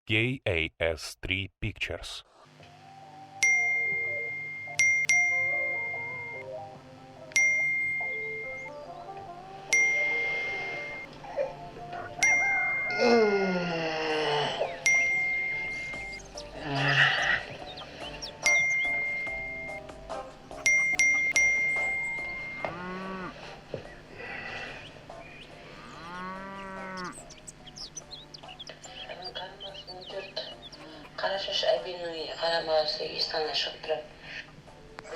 KAS3 Pictures. Қарашаш Айбенің қарамағысы Истанға шығып тұрады.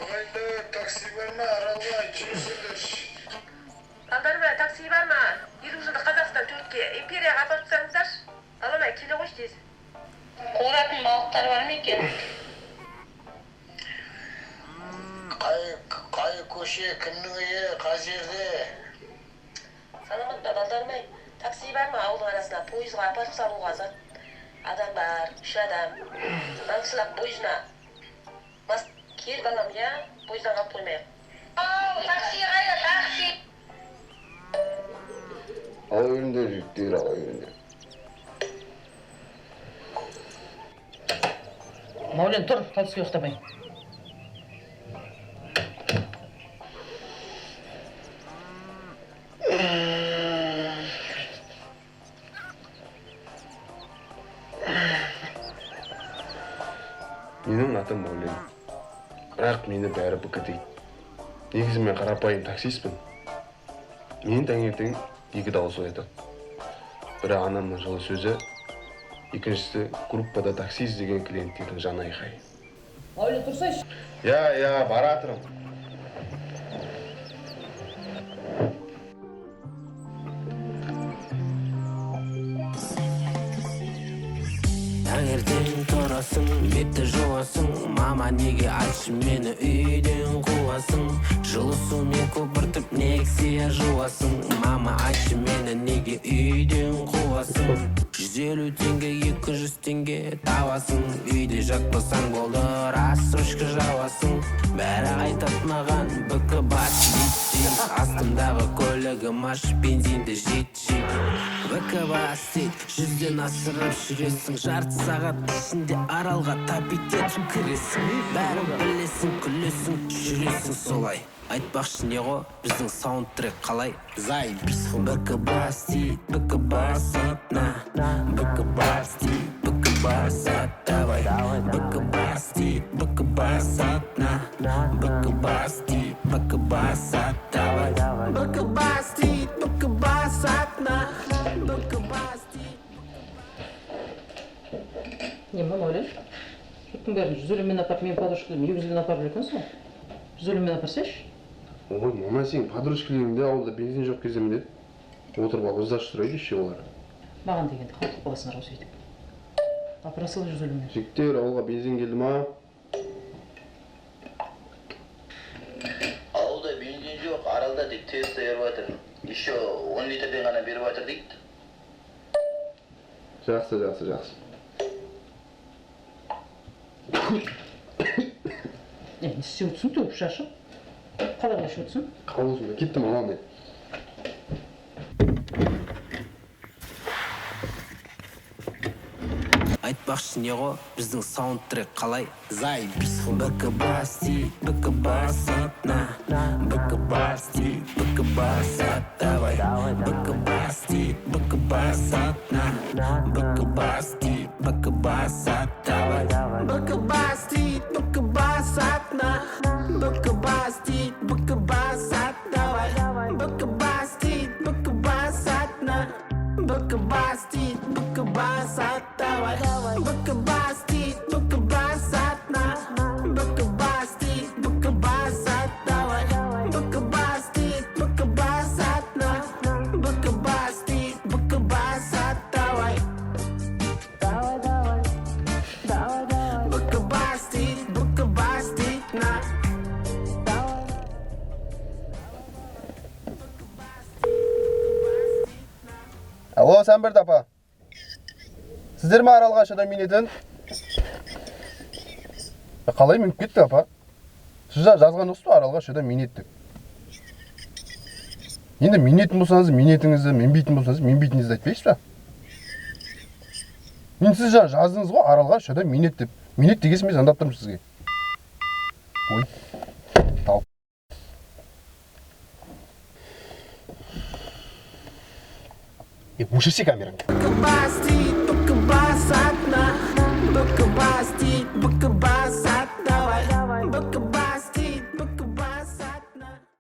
Ағайынды такси бар ма? Аралға жүрсіңдер. Алдарма, такси бар ма? 20 жылда Қазақстан төртке империяға апарып тастаңыздар. Аламай келе қойшы дейсіз. Қуыратын балықтар бар ма екен? Қай көше, кімнің үйі, қай жерде? Саламат па, балдармай? Такси бар ма? Ауылдың арасына пойызға апарып салуға зат. Адам бар, 3 адам. Маңшылап пойызына. Бас кел балам, я? Пойыздан қалып қоймайық. Ау, такси қайда, такси! Ал үйінде жігіттер, ал үйінде. Маулен, тұр, такси ұқтамай. Менің атым Маулен. Бірақ мені бәрі бүкітейді. Негізі мен қарапайым таксистпін. Мен таңертең 2 дауыс оятады. Бірі анамның жылы сөзі, екіншісі группада такси іздеген клиенттердің жаны айқайы. Маулен, тұрсайшы. Я, бара тұрым. Таңертең тұрасың, бетті жуасың, мама неге айтшы мені үйден қуасың? Жылы сумен көпіртіп нексия жуасың, мама айтшы мені неге үйден қуасың? 150 теңге, 200 теңге табасың, үйде жатпасаң болды, рас өшкі жауасың. Бәрі айтат маған бүкі бас битші, астымдағы көлігім аш, бензинді жетші. Бүкі бас дейт, 100-ден асырып жүресің, жарты сағат ішінде аралға тапитет кіресің. Бәрін білесің, күлесің, жүресің солай. Айтпақшы не ғо, біздің саундтрек қалай? Заебись. Бүкі бас дейт, бүкі бас атна. Бүкі бас дейт, бүкі бас ат, давай. Бүкі бас дейт, бүкі бас атна. Бүкі бас дейт, бүкі бас ат, давай. Бүкі бас дейт, бүкі бас атна. Бүкі бас дейт. Не, Маулен? Жұрттың бәрін 150-мен апарып, мен подружкаларым 200-ден апарып жүрекенсің. 150-мен апарсайшы. Ой, мама сен подружкаларыңды ауылда бензин жоқ кезімде отырып алып ұздашы тұрайды ше олар. Маған дегенде қалдық баласынар осы өйтіп. Апарасыл 150-мен. Жігіттер, ауылға бензин келді ма? Ауылда бензин жоқ, аралда тек тест беріп жатыр. Еще 10 литрден ғана беріп жатыр дейді. Жақсы. Не істеп өтсің, төгіп шашып? Қалай қашып өтсің? Қалуысында кеттім ана мен. Айтпақшы не ғо, біздің саундтрек қалай? Заебись. Бүкі бас дейт, бүкі бас атна. Бүкі бас дейт, бүкі бас ат, давай. Бүкі бас дейт, бүкі бас атна. Бүкі бас дейт, бүкі бас ат, давай. Бүкі бас дейт, бүкі бас атна. Бүкі бас дейт, бүкі бас ат, давай. Бүкі бас дейт, бүкі бас атна. Бүкі бас дейт, бүкі бас ат, давай. Бүкі бас дейт, бүкі бас атна. Бүкі бас дейт, бүкі бас ат, давай. Бүкі бас дейт, бүкі бас атна. Бүкі бас дейт, бүкі бас ат, давай. Бүкі бас дейт, бүкі бас дейт, на. Алло, Сәмбірді апа. Сіздер ме аралға шыда минетін? Қалай мініп кетті апа? Сіз жазған осы аралға шыда минеттік. Енді минетін болсаңыз, минетіңізді, менбейтін болсаңыз, менбейтінізді айтпайсыз ба? Мен сіз жаңа жаздыңыз ғой Аралға шөді минет деп. Минет дегесін мен звондап тұрмын сізге. Ой. Тал. Өшірсе камераңды. Только бас от на